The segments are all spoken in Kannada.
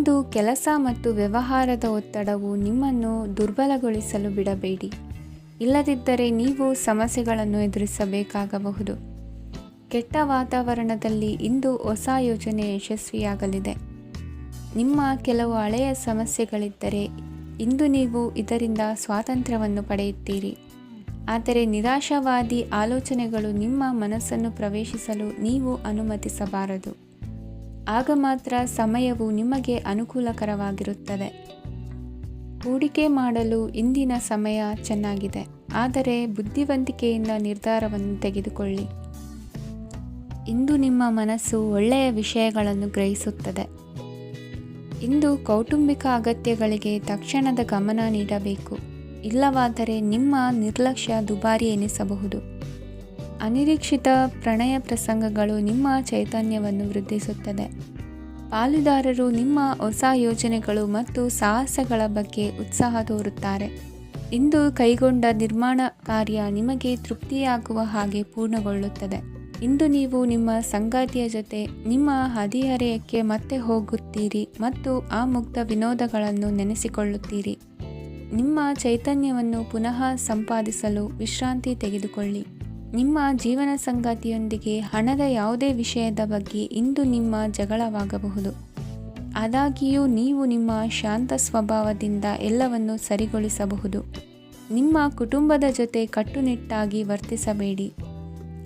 ಇಂದು ಕೆಲಸ ಮತ್ತು ವ್ಯವಹಾರದ ಒತ್ತಡವು ನಿಮ್ಮನ್ನು ದುರ್ಬಲಗೊಳಿಸಲು ಬಿಡಬೇಡಿ. ಇಲ್ಲದಿದ್ದರೆ ನೀವು ಸಮಸ್ಯೆಗಳನ್ನು ಎದುರಿಸಬೇಕಾಗಬಹುದು. ಕೆಟ್ಟ ವಾತಾವರಣದಲ್ಲಿ ಇಂದು ಹೊಸ ಯೋಜನೆ ಯಶಸ್ವಿಯಾಗಲಿದೆ. ನಿಮ್ಮ ಕೆಲವು ಹಳೆಯ ಸಮಸ್ಯೆಗಳಿದ್ದರೆ ಇಂದು ನೀವು ಇದರಿಂದ ಸ್ವಾತಂತ್ರ್ಯವನ್ನು ಪಡೆಯುತ್ತೀರಿ. ಆದರೆ ನಿರಾಶಾವಾದಿ ಆಲೋಚನೆಗಳು ನಿಮ್ಮ ಮನಸ್ಸನ್ನು ಪ್ರವೇಶಿಸಲು ನೀವು ಅನುಮತಿಸಬಾರದು. ಆಗ ಮಾತ್ರ ಸಮಯವು ನಿಮಗೆ ಅನುಕೂಲಕರವಾಗಿರುತ್ತದೆ. ಹೂಡಿಕೆ ಮಾಡಲು ಇಂದಿನ ಸಮಯ ಚೆನ್ನಾಗಿದೆ, ಆದರೆ ಬುದ್ಧಿವಂತಿಕೆಯಿಂದ ನಿರ್ಧಾರವನ್ನು ತೆಗೆದುಕೊಳ್ಳಿ. ಇಂದು ನಿಮ್ಮ ಮನಸ್ಸು ಒಳ್ಳೆಯ ವಿಷಯಗಳನ್ನು ಗ್ರಹಿಸುತ್ತದೆ. ಇಂದು ಕೌಟುಂಬಿಕ ಅಗತ್ಯಗಳಿಗೆ ತಕ್ಷಣದ ಗಮನ ನೀಡಬೇಕು. ಇಲ್ಲವಾದರೆ ನಿಮ್ಮ ನಿರ್ಲಕ್ಷ್ಯ ದುಬಾರಿ ಎನಿಸಬಹುದು. ಅನಿರೀಕ್ಷಿತ ಪ್ರಣಯ ಪ್ರಸಂಗಗಳು ನಿಮ್ಮ ಚೈತನ್ಯವನ್ನು ವೃದ್ಧಿಸುತ್ತದೆ. ಪಾಲುದಾರರು ನಿಮ್ಮ ಹೊಸ ಯೋಜನೆಗಳು ಮತ್ತು ಸಾಹಸಗಳ ಬಗ್ಗೆ ಉತ್ಸಾಹ ತೋರುತ್ತಾರೆ. ಇಂದು ಕೈಗೊಂಡ ನಿರ್ಮಾಣ ಕಾರ್ಯ ನಿಮಗೆ ತೃಪ್ತಿಯಾಗುವ ಹಾಗೆ ಪೂರ್ಣಗೊಳ್ಳುತ್ತದೆ. ಇಂದು ನೀವು ನಿಮ್ಮ ಸಂಗಾತಿಯ ಜೊತೆ ನಿಮ್ಮ ಹದಿಹರೆಯಕ್ಕೆ ಮತ್ತೆ ಹೋಗುತ್ತೀರಿ ಮತ್ತು ಆ ಮುಗ್ಧ ವಿನೋದಗಳನ್ನು ನೆನೆಸಿಕೊಳ್ಳುತ್ತೀರಿ. ನಿಮ್ಮ ಚೈತನ್ಯವನ್ನು ಪುನಃ ಸಂಪಾದಿಸಲು ವಿಶ್ರಾಂತಿ ತೆಗೆದುಕೊಳ್ಳಿ. ನಿಮ್ಮ ಜೀವನ ಸಂಗಾತಿಯೊಂದಿಗೆ ಹಣದ ಯಾವುದೇ ವಿಷಯದ ಬಗ್ಗೆ ಇಂದು ನಿಮ್ಮ ಜಗಳವಾಗಬಹುದು. ಆದಾಗ್ಯೂ ನೀವು ನಿಮ್ಮ ಶಾಂತ ಸ್ವಭಾವದಿಂದ ಎಲ್ಲವನ್ನು ಸರಿಗೊಳಿಸಬಹುದು. ನಿಮ್ಮ ಕುಟುಂಬದ ಜೊತೆ ಕಟ್ಟುನಿಟ್ಟಾಗಿ ವರ್ತಿಸಬೇಡಿ.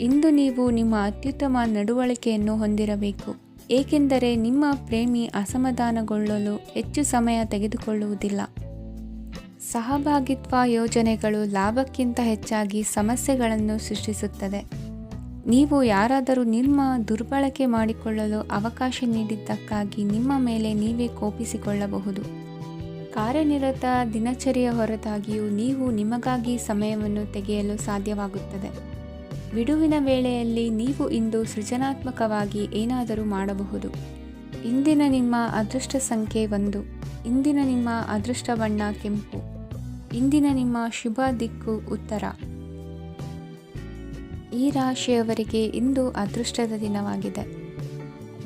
ಇಂದು ನೀವು ನಿಮ್ಮ ಅತ್ಯುತ್ತಮ ನಡವಳಿಕೆಯನ್ನು ಹೊಂದಿರಬೇಕು, ಏಕೆಂದರೆ ನಿಮ್ಮ ಪ್ರೇಮಿ ಅಸಮಾಧಾನಗೊಳ್ಳಲು ಹೆಚ್ಚು ಸಮಯ ತೆಗೆದುಕೊಳ್ಳುವುದಿಲ್ಲ. ಸಹಭಾಗಿತ್ವ ಯೋಜನೆಗಳು ಲಾಭಕ್ಕಿಂತ ಹೆಚ್ಚಾಗಿ ಸಮಸ್ಯೆಗಳನ್ನು ಸೃಷ್ಟಿಸುತ್ತದೆ. ನೀವು ಯಾರಾದರೂ ನಿಮ್ಮ ದುರ್ಬಳಕೆ ಮಾಡಿಕೊಳ್ಳಲು ಅವಕಾಶ ನೀಡಿದ್ದಕ್ಕಾಗಿ ನಿಮ್ಮ ಮೇಲೆ ನೀವೇ ಕೋಪಿಸಿಕೊಳ್ಳಬಹುದು. ಕಾರ್ಯನಿರತ ದಿನಚರಿಯ ಹೊರತಾಗಿಯೂ ನೀವು ನಿಮಗಾಗಿ ಸಮಯವನ್ನು ತೆಗೆಯಲು ಸಾಧ್ಯವಾಗುತ್ತದೆ. ಬಿಡುವಿನ ವೇಳೆಯಲ್ಲಿ ನೀವು ಇಂದು ಸೃಜನಾತ್ಮಕವಾಗಿ ಏನಾದರೂ ಮಾಡಬಹುದು. ಇಂದಿನ ನಿಮ್ಮ ಅದೃಷ್ಟ ಸಂಖ್ಯೆ 1. ಇಂದಿನ ನಿಮ್ಮ ಅದೃಷ್ಟ ಬಣ್ಣ ಕೆಂಪು. ಇಂದಿನ ನಿಮ್ಮ ಶುಭ ದಿಕ್ಕು ಉತ್ತರ. ಈ ರಾಶಿಯವರಿಗೆ ಇಂದು ಅದೃಷ್ಟದ ದಿನವಾಗಿದೆ.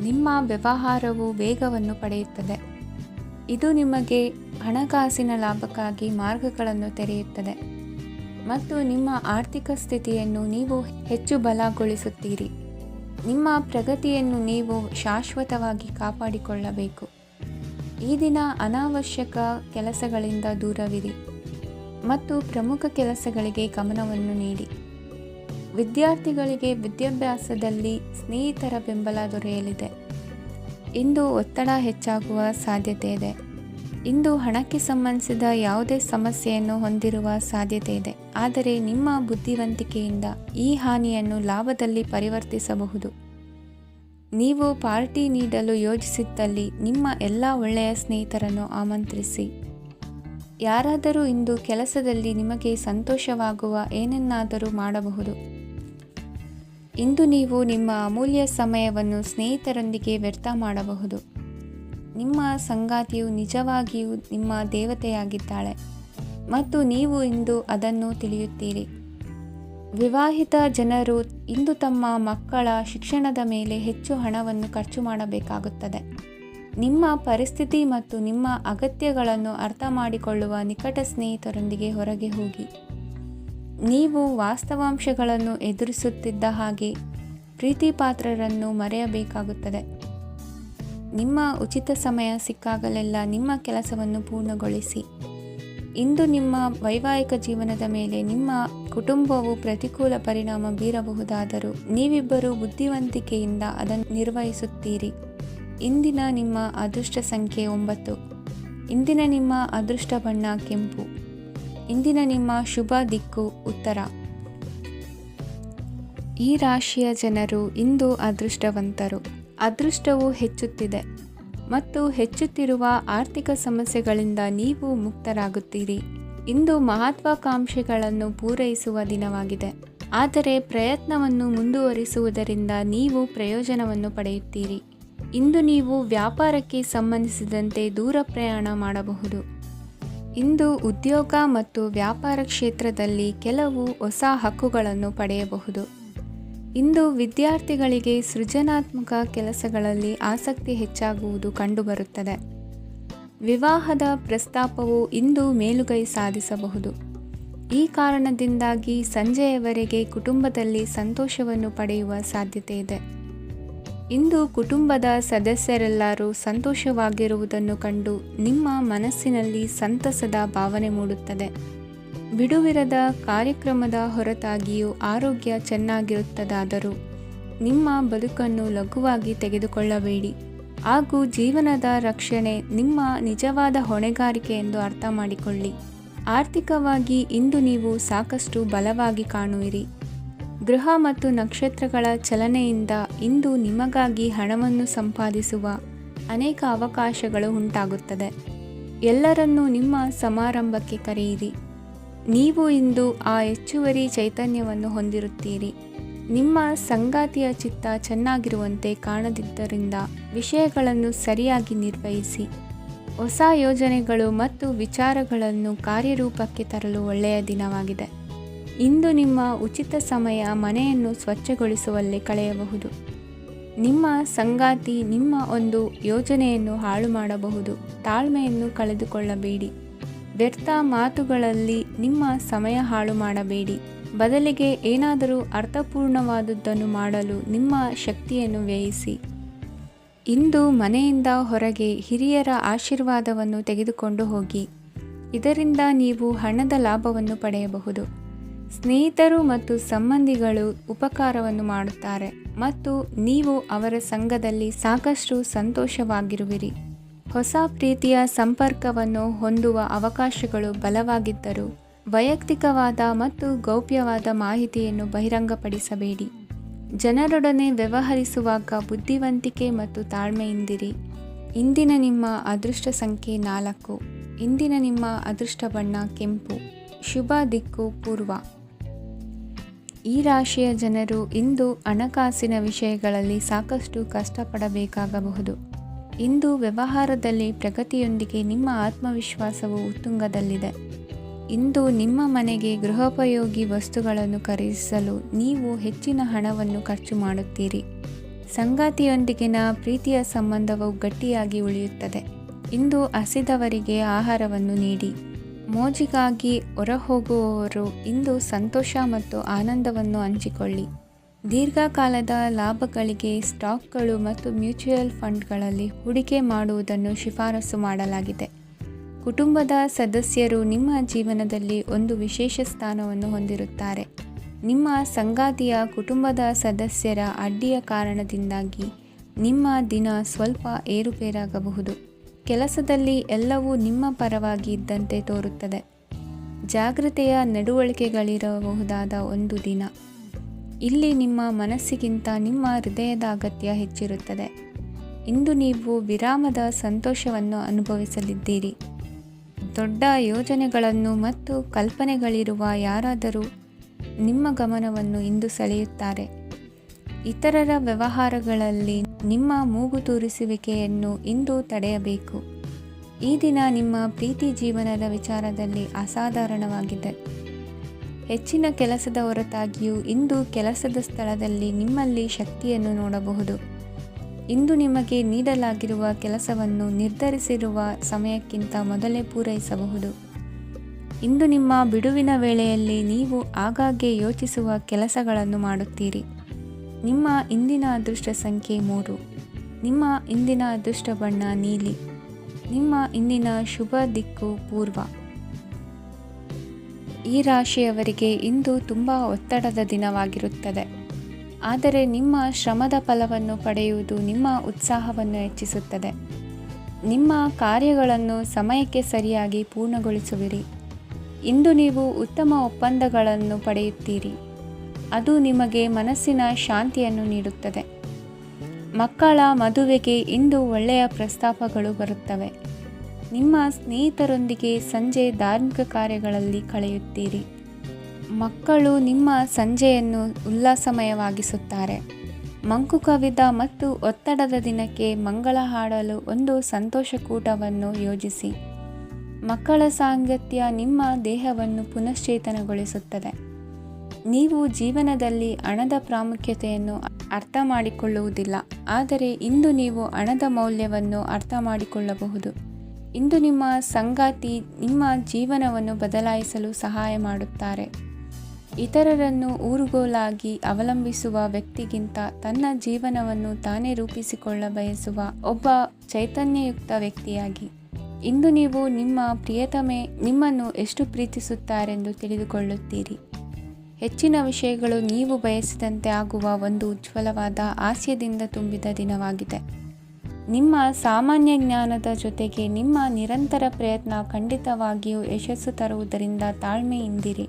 ನಿಮ್ಮ ವ್ಯವಹಾರವು ವೇಗವನ್ನು ಪಡೆಯುತ್ತದೆ. ಇದು ನಿಮಗೆ ಹಣಕಾಸಿನ ಲಾಭಕ್ಕಾಗಿ ಮಾರ್ಗಗಳನ್ನು ತೆರೆಯುತ್ತದೆ ಮತ್ತು ನಿಮ್ಮ ಆರ್ಥಿಕ ಸ್ಥಿತಿಯನ್ನು ನೀವು ಹೆಚ್ಚು ಬಲಗೊಳಿಸುತ್ತೀರಿ. ನಿಮ್ಮ ಪ್ರಗತಿಯನ್ನು ನೀವು ಶಾಶ್ವತವಾಗಿ ಕಾಪಾಡಿಕೊಳ್ಳಬೇಕು. ಈ ದಿನ ಅನಾವಶ್ಯಕ ಕೆಲಸಗಳಿಂದ ದೂರವಿರಿ ಮತ್ತು ಪ್ರಮುಖ ಕೆಲಸಗಳಿಗೆ ಗಮನವನ್ನು ನೀಡಿ. ವಿದ್ಯಾರ್ಥಿಗಳಿಗೆ ವಿದ್ಯಾಭ್ಯಾಸದಲ್ಲಿ ಸ್ನೇಹಿತರ ಬೆಂಬಲ ದೊರೆಯಲಿದೆ. ಇಂದು ಒತ್ತಡ ಹೆಚ್ಚಾಗುವ ಸಾಧ್ಯತೆ ಇದೆ. ಇಂದು ಹಣಕ್ಕೆ ಸಂಬಂಧಿಸಿದ ಯಾವುದೇ ಸಮಸ್ಯೆಯನ್ನು ಹೊಂದಿರುವ ಸಾಧ್ಯತೆ ಇದೆ, ಆದರೆ ನಿಮ್ಮ ಬುದ್ಧಿವಂತಿಕೆಯಿಂದ ಈ ಹಾನಿಯನ್ನು ಲಾಭದಲ್ಲಿ ಪರಿವರ್ತಿಸಬಹುದು. ನೀವು ಪಾರ್ಟಿ ನೀಡಲು ಯೋಜಿಸಿದ್ದಲ್ಲಿ ನಿಮ್ಮ ಎಲ್ಲ ಒಳ್ಳೆಯ ಸ್ನೇಹಿತರನ್ನು ಆಮಂತ್ರಿಸಿ. ಯಾರಾದರೂ ಇಂದು ಕೆಲಸದಲ್ಲಿ ನಿಮಗೆ ಸಂತೋಷವಾಗುವ ಏನನ್ನಾದರೂ ಮಾಡಬಹುದು. ಇಂದು ನೀವು ನಿಮ್ಮ ಅಮೂಲ್ಯ ಸಮಯವನ್ನು ಸ್ನೇಹಿತರೊಂದಿಗೆ ವ್ಯರ್ಥ ಮಾಡಬಹುದು. ನಿಮ್ಮ ಸಂಗಾತಿಯು ನಿಜವಾಗಿಯೂ ನಿಮ್ಮ ದೇವತೆಯಾಗಿದ್ದಾಳೆ ಮತ್ತು ನೀವು ಇಂದು ಅದನ್ನು ತಿಳಿಯುತ್ತೀರಿ. ವಿವಾಹಿತ ಜನರು ಇಂದು ತಮ್ಮ ಮಕ್ಕಳ ಶಿಕ್ಷಣದ ಮೇಲೆ ಹೆಚ್ಚು ಹಣವನ್ನು ಖರ್ಚು ಮಾಡಬೇಕಾಗುತ್ತದೆ. ನಿಮ್ಮ ಪರಿಸ್ಥಿತಿ ಮತ್ತು ನಿಮ್ಮ ಅಗತ್ಯಗಳನ್ನು ಅರ್ಥ ಮಾಡಿಕೊಳ್ಳುವ ನಿಕಟ ಸ್ನೇಹಿತರೊಂದಿಗೆ ಹೊರಗೆ ಹೋಗಿ. ನೀವು ವಾಸ್ತವಾಂಶಗಳನ್ನು ಎದುರಿಸುತ್ತಿದ್ದ ಹಾಗೆ ಪ್ರೀತಿಪಾತ್ರರನ್ನು ಮರೆಯಬೇಕಾಗುತ್ತದೆ. ನಿಮ್ಮ ಉಚಿತ ಸಮಯ ಸಿಕ್ಕಾಗಲೆಲ್ಲ ನಿಮ್ಮ ಕೆಲಸವನ್ನು ಪೂರ್ಣಗೊಳಿಸಿ. ಇಂದು ನಿಮ್ಮ ವೈವಾಹಿಕ ಜೀವನದ ಮೇಲೆ ನಿಮ್ಮ ಕುಟುಂಬವು ಪ್ರತಿಕೂಲ ಪರಿಣಾಮ ಬೀರಬಹುದಾದರೂ ನೀವಿಬ್ಬರೂ ಬುದ್ಧಿವಂತಿಕೆಯಿಂದ ಅದನ್ನು ನಿರ್ವಹಿಸುತ್ತೀರಿ. ಇಂದಿನ ನಿಮ್ಮ ಅದೃಷ್ಟ ಸಂಖ್ಯೆ 9. ಇಂದಿನ ನಿಮ್ಮ ಅದೃಷ್ಟ ಬಣ್ಣ ಕೆಂಪು. ಇಂದಿನ ನಿಮ್ಮ ಶುಭ ದಿಕ್ಕು ಉತ್ತರ. ಈ ರಾಶಿಯ ಜನರು ಇಂದು ಅದೃಷ್ಟವಂತರು. ಅದೃಷ್ಟವು ಹೆಚ್ಚುತ್ತಿದೆ ಮತ್ತು ಹೆಚ್ಚುತ್ತಿರುವ ಆರ್ಥಿಕ ಸಮಸ್ಯೆಗಳಿಂದ ನೀವು ಮುಕ್ತರಾಗುತ್ತೀರಿ. ಇಂದು ಮಹತ್ವಾಕಾಂಕ್ಷೆಗಳನ್ನು ಪೂರೈಸುವ ದಿನವಾಗಿದೆ, ಆದರೆ ಪ್ರಯತ್ನವನ್ನು ಮುಂದುವರಿಸುವುದರಿಂದ ನೀವು ಪ್ರಯೋಜನವನ್ನು ಪಡೆಯುತ್ತೀರಿ. ಇಂದು ನೀವು ವ್ಯಾಪಾರಕ್ಕೆ ಸಂಬಂಧಿಸಿದಂತೆ ದೂರ ಪ್ರಯಾಣ ಮಾಡಬಹುದು. ಇಂದು ಉದ್ಯೋಗ ಮತ್ತು ವ್ಯಾಪಾರ ಕ್ಷೇತ್ರದಲ್ಲಿ ಕೆಲವು ಹೊಸ ಹಕ್ಕುಗಳನ್ನು ಪಡೆಯಬಹುದು. ಇಂದು ವಿದ್ಯಾರ್ಥಿಗಳಿಗೆ ಸೃಜನಾತ್ಮಕ ಕೆಲಸಗಳಲ್ಲಿ ಆಸಕ್ತಿ ಹೆಚ್ಚಾಗುವುದು ಕಂಡುಬರುತ್ತದೆ. ವಿವಾಹದ ಪ್ರಸ್ತಾಪವು ಇಂದು ಮೇಲುಗೈ ಸಾಧಿಸಬಹುದು. ಈ ಕಾರಣದಿಂದಾಗಿ ಸಂಜೆಯವರೆಗೆ ಕುಟುಂಬದಲ್ಲಿ ಸಂತೋಷವನ್ನು ಪಡೆಯುವ ಸಾಧ್ಯತೆ ಇದೆ. ಇಂದು ಕುಟುಂಬದ ಸದಸ್ಯರೆಲ್ಲರೂ ಸಂತೋಷವಾಗಿರುವುದನ್ನು ಕಂಡು ನಿಮ್ಮ ಮನಸ್ಸಿನಲ್ಲಿ ಸಂತಸದ ಭಾವನೆ ಮೂಡುತ್ತದೆ. ಬಿಡುವಿರದ ಕಾರ್ಯಕ್ರಮದ ಹೊರತಾಗಿಯೂ ಆರೋಗ್ಯ ಚೆನ್ನಾಗಿರುತ್ತದಾದರೂ ನಿಮ್ಮ ಬದುಕನ್ನು ಲಘುವಾಗಿ ತೆಗೆದುಕೊಳ್ಳಬೇಡಿ ಹಾಗೂ ಜೀವನದ ರಕ್ಷಣೆ ನಿಮ್ಮ ನಿಜವಾದ ಹೊಣೆಗಾರಿಕೆ ಎಂದು ಅರ್ಥ ಮಾಡಿಕೊಳ್ಳಿ. ಆರ್ಥಿಕವಾಗಿ ಇಂದು ನೀವು ಸಾಕಷ್ಟು ಬಲವಾಗಿ ಕಾಣುವಿರಿ. ಗ್ರಹ ಮತ್ತು ನಕ್ಷತ್ರಗಳ ಚಲನೆಯಿಂದ ಇಂದು ನಿಮಗಾಗಿ ಹಣವನ್ನು ಸಂಪಾದಿಸುವ ಅನೇಕ ಅವಕಾಶಗಳು ಉಂಟಾಗುತ್ತದೆ. ಎಲ್ಲರನ್ನೂ ನಿಮ್ಮ ಸಮಾರಂಭಕ್ಕೆ ಕರೆಯಿರಿ. ನೀವು ಇಂದು ಆ ಹೆಚ್ಚುವರಿ ಚೈತನ್ಯವನ್ನು ಹೊಂದಿರುತ್ತೀರಿ. ನಿಮ್ಮ ಸಂಗಾತಿಯ ಚಿತ್ತ ಚೆನ್ನಾಗಿರುವಂತೆ ಕಾಣದಿದ್ದರಿಂದ ವಿಷಯಗಳನ್ನು ಸರಿಯಾಗಿ ನಿರ್ವಹಿಸಿ. ಹೊಸ ಯೋಜನೆಗಳು ಮತ್ತು ವಿಚಾರಗಳನ್ನು ಕಾರ್ಯರೂಪಕ್ಕೆ ತರಲು ಒಳ್ಳೆಯ ದಿನವಾಗಿದೆ. ಇಂದು ನಿಮ್ಮ ಉಚಿತ ಸಮಯ ಮನೆಯನ್ನು ಸ್ವಚ್ಛಗೊಳಿಸುವಲ್ಲಿ ಕಳೆಯಬಹುದು. ನಿಮ್ಮ ಸಂಗಾತಿ ನಿಮ್ಮ ಒಂದು ಯೋಜನೆಯನ್ನು ಹಾಳು ಮಾಡಬಹುದು. ತಾಳ್ಮೆಯನ್ನು ಕಳೆದುಕೊಳ್ಳಬೇಡಿ. ವ್ಯರ್ಥ ಮಾತುಗಳಲ್ಲಿ ನಿಮ್ಮ ಸಮಯ ಹಾಳು ಮಾಡಬೇಡಿ. ಬದಲಿಗೆ ಏನಾದರೂ ಅರ್ಥಪೂರ್ಣವಾದುದನ್ನು ಮಾಡಲು ನಿಮ್ಮ ಶಕ್ತಿಯನ್ನು ವ್ಯಯಿಸಿ. ಇಂದು ಮನೆಯಿಂದ ಹೊರಗೆ ಹಿರಿಯರ ಆಶೀರ್ವಾದವನ್ನು ತೆಗೆದುಕೊಂಡು ಹೋಗಿ. ಇದರಿಂದ ನೀವು ಹಣದ ಲಾಭವನ್ನು ಪಡೆಯಬಹುದು. ಸ್ನೇಹಿತರು ಮತ್ತು ಸಂಬಂಧಿಗಳು ಉಪಕಾರವನ್ನು ಮಾಡುತ್ತಾರೆ ಮತ್ತು ನೀವು ಅವರ ಸಂಘದಲ್ಲಿ ಸಾಕಷ್ಟು ಸಂತೋಷವಾಗಿರುವಿರಿ. ಹೊಸ ಪ್ರೀತಿಯ ಸಂಪರ್ಕವನ್ನು ಹೊಂದುವ ಅವಕಾಶಗಳು ಬಲವಾಗಿದ್ದರೂ ವೈಯಕ್ತಿಕವಾದ ಮತ್ತು ಗೌಪ್ಯವಾದ ಮಾಹಿತಿಯನ್ನು ಬಹಿರಂಗಪಡಿಸಬೇಡಿ. ಜನರೊಡನೆ ವ್ಯವಹರಿಸುವಾಗ ಬುದ್ಧಿವಂತಿಕೆ ಮತ್ತು ತಾಳ್ಮೆಯಿಂದಿರಿ. ಇಂದಿನ ನಿಮ್ಮ ಅದೃಷ್ಟ ಸಂಖ್ಯೆ 4. ಇಂದಿನ ನಿಮ್ಮ ಅದೃಷ್ಟ ಬಣ್ಣ ಕೆಂಪು. ಶುಭ ದಿಕ್ಕು ಪೂರ್ವ. ಈ ರಾಶಿಯ ಜನರು ಇಂದು ಹಣಕಾಸಿನ ವಿಷಯಗಳಲ್ಲಿ ಸಾಕಷ್ಟು ಕಷ್ಟಪಡಬೇಕಾಗಬಹುದು. ಇಂದು ವ್ಯವಹಾರದಲ್ಲಿ ಪ್ರಗತಿಯೊಂದಿಗೆ ನಿಮ್ಮ ಆತ್ಮವಿಶ್ವಾಸವು ಉತ್ತುಂಗದಲ್ಲಿದೆ. ಇಂದು ನಿಮ್ಮ ಮನೆಗೆ ಗೃಹೋಪಯೋಗಿ ವಸ್ತುಗಳನ್ನು ಖರೀದಿಸಲು ನೀವು ಹೆಚ್ಚಿನ ಹಣವನ್ನು ಖರ್ಚು ಮಾಡುತ್ತೀರಿ. ಸಂಗಾತಿಯೊಂದಿಗಿನ ಪ್ರೀತಿಯ ಸಂಬಂಧವು ಗಟ್ಟಿಯಾಗಿ ಉಳಿಯುತ್ತದೆ. ಇಂದು ಹಸಿದವರಿಗೆ ಆಹಾರವನ್ನು ನೀಡಿ. ಮೋಜಿಗಾಗಿ ಹೊರಹೋಗುವವರು ಇಂದು ಸಂತೋಷ ಮತ್ತು ಆನಂದವನ್ನು ಹಂಚಿಕೊಳ್ಳಿ. ದೀರ್ಘಕಾಲದ ಲಾಭಗಳಿಗೆ ಸ್ಟಾಕ್ಗಳು ಮತ್ತು ಮ್ಯೂಚುವಲ್ ಫಂಡ್ಗಳಲ್ಲಿ ಹೂಡಿಕೆ ಮಾಡುವುದನ್ನು ಶಿಫಾರಸು ಮಾಡಲಾಗಿದೆ. ಕುಟುಂಬದ ಸದಸ್ಯರು ನಿಮ್ಮ ಜೀವನದಲ್ಲಿ ಒಂದು ವಿಶೇಷ ಸ್ಥಾನವನ್ನು ಹೊಂದಿರುತ್ತಾರೆ. ನಿಮ್ಮ ಸಂಗಾತಿಯ ಕುಟುಂಬದ ಸದಸ್ಯರ ಅಡ್ಡಿಯ ಕಾರಣದಿಂದಾಗಿ ನಿಮ್ಮ ದಿನ ಸ್ವಲ್ಪ ಏರುಪೇರಾಗಬಹುದು. ಕೆಲಸದಲ್ಲಿ ಎಲ್ಲವೂ ನಿಮ್ಮ ಪರವಾಗಿ ಇದ್ದಂತೆ ತೋರುತ್ತದೆ. ಜಾಗ್ರತೆಯ ನಡವಳಿಕೆಗಳಿರಬಹುದಾದ ಒಂದು ದಿನ. ಇಲ್ಲಿ ನಿಮ್ಮ ಮನಸ್ಸಿಗಿಂತ ನಿಮ್ಮ ಹೃದಯದ ಅಗತ್ಯ ಹೆಚ್ಚಿರುತ್ತದೆ. ಇಂದು ನೀವು ವಿರಾಮದ ಸಂತೋಷವನ್ನು ಅನುಭವಿಸಲಿದ್ದೀರಿ. ದೊಡ್ಡ ಯೋಜನೆಗಳನ್ನು ಮತ್ತು ಕಲ್ಪನೆಗಳಿರುವ ಯಾರಾದರೂ ನಿಮ್ಮ ಗಮನವನ್ನು ಇಂದು ಸೆಳೆಯುತ್ತಾರೆ. ಇತರರ ವ್ಯವಹಾರಗಳಲ್ಲಿ ನಿಮ್ಮ ಮೂಗು ತೂರಿಸುವಿಕೆಯನ್ನು ಇಂದು ತಡೆಯಬೇಕು. ಈ ದಿನ ನಿಮ್ಮ ಪ್ರೀತಿ ಜೀವನದ ವಿಚಾರದಲ್ಲಿ ಅಸಾಧಾರಣವಾಗಿದೆ. ಹೆಚ್ಚಿನ ಕೆಲಸದ ಹೊರತಾಗಿಯೂ ಇಂದು ಕೆಲಸದ ಸ್ಥಳದಲ್ಲಿ ನಿಮ್ಮಲ್ಲಿ ಶಕ್ತಿಯನ್ನು ನೋಡಬಹುದು. ಇಂದು ನಿಮಗೆ ನೀಡಲಾಗಿರುವ ಕೆಲಸವನ್ನು ನಿರ್ಧರಿಸಿರುವ ಸಮಯಕ್ಕಿಂತ ಮೊದಲೇ ಪೂರೈಸಬಹುದು. ಇಂದು ನಿಮ್ಮ ಬಿಡುವಿನ ವೇಳೆಯಲ್ಲಿ ನೀವು ಆಗಾಗ್ಗೆ ಯೋಚಿಸುವ ಕೆಲಸಗಳನ್ನು ಮಾಡುತ್ತೀರಿ. ನಿಮ್ಮ ಇಂದಿನ ಅದೃಷ್ಟ ಸಂಖ್ಯೆ 3. ನಿಮ್ಮ ಇಂದಿನ ಅದೃಷ್ಟ ಬಣ್ಣ ನೀಲಿ. ನಿಮ್ಮ ಇಂದಿನ ಶುಭ ದಿಕ್ಕು ಪೂರ್ವ. ಈ ರಾಶಿಯವರಿಗೆ ಇಂದು ತುಂಬ ಒತ್ತಡದ ದಿನವಾಗಿರುತ್ತದೆ. ಆದರೆ ನಿಮ್ಮ ಶ್ರಮದ ಫಲವನ್ನು ಪಡೆಯುವುದು ನಿಮ್ಮ ಉತ್ಸಾಹವನ್ನು ಹೆಚ್ಚಿಸುತ್ತದೆ. ನಿಮ್ಮ ಕಾರ್ಯಗಳನ್ನು ಸಮಯಕ್ಕೆ ಸರಿಯಾಗಿ ಪೂರ್ಣಗೊಳಿಸುವಿರಿ. ಇಂದು ನೀವು ಉತ್ತಮ ಒಪ್ಪಂದಗಳನ್ನು ಪಡೆಯುತ್ತೀರಿ. ಅದು ನಿಮಗೆ ಮನಸ್ಸಿನ ಶಾಂತಿಯನ್ನು ನೀಡುತ್ತದೆ. ಮಕ್ಕಳ ಮದುವೆಗೆ ಇಂದು ಒಳ್ಳೆಯ ಪ್ರಸ್ತಾಪಗಳು ಬರುತ್ತವೆ. ನಿಮ್ಮ ಸ್ನೇಹಿತರೊಂದಿಗೆ ಸಂಜೆ ಧಾರ್ಮಿಕ ಕಾರ್ಯಗಳಲ್ಲಿ ಕಳೆಯುತ್ತೀರಿ. ಮಕ್ಕಳು ನಿಮ್ಮ ಸಂಜೆಯನ್ನು ಉಲ್ಲಾಸಮಯವಾಗಿಸುತ್ತಾರೆ. ಮಂಕು ಕವಿದ ಮತ್ತು ಒತ್ತಡದ ದಿನಕ್ಕೆ ಮಂಗಳ ಹಾಡಲು ಒಂದು ಸಂತೋಷಕೂಟವನ್ನು ಯೋಜಿಸಿ. ಮಕ್ಕಳ ಸಾಂಗತ್ಯ ನಿಮ್ಮ ದೇಹವನ್ನು ಪುನಶ್ಚೇತನಗೊಳಿಸುತ್ತದೆ. ನೀವು ಜೀವನದಲ್ಲಿ ಹಣದ ಪ್ರಾಮುಖ್ಯತೆಯನ್ನು ಅರ್ಥ ಮಾಡಿಕೊಳ್ಳುವುದಿಲ್ಲ, ಆದರೆ ಇಂದು ನೀವು ಹಣದ ಮೌಲ್ಯವನ್ನು ಅರ್ಥ ಮಾಡಿಕೊಳ್ಳಬಹುದು. ಇಂದು ನಿಮ್ಮ ಸಂಗಾತಿ ನಿಮ್ಮ ಜೀವನವನ್ನು ಬದಲಾಯಿಸಲು ಸಹಾಯ ಮಾಡುತ್ತಾರೆ. ಇತರರನ್ನು ಊರುಗೋಲಾಗಿ ಅವಲಂಬಿಸುವ ವ್ಯಕ್ತಿಗಿಂತ ತನ್ನ ಜೀವನವನ್ನು ತಾನೇ ರೂಪಿಸಿಕೊಳ್ಳ ಬಯಸುವ ಒಬ್ಬ ಚೈತನ್ಯಯುಕ್ತ ವ್ಯಕ್ತಿಯಾಗಿ. ಇಂದು ನೀವು ನಿಮ್ಮ ಪ್ರಿಯತಮೆ ನಿಮ್ಮನ್ನು ಎಷ್ಟು ಪ್ರೀತಿಸುತ್ತಾರೆಂದು ತಿಳಿದುಕೊಳ್ಳುತ್ತೀರಿ. ಹೆಚ್ಚಿನ ವಿಷಯಗಳು ನೀವು ಬಯಸಿದಂತೆ ಆಗುವ ಒಂದು ಉಜ್ವಲವಾದ ಹಾಸ್ಯದಿಂದ ತುಂಬಿದ ದಿನವಾಗಿದೆ. ನಿಮ್ಮ ಸಾಮಾನ್ಯ ಜ್ಞಾನದ ಜೊತೆಗೆ ನಿಮ್ಮ ನಿರಂತರ ಪ್ರಯತ್ನ ಖಂಡಿತವಾಗಿಯೂ ಯಶಸ್ಸು ತರುವುದರಿಂದ ತಾಳ್ಮೆಯಿಂದಿರಿ.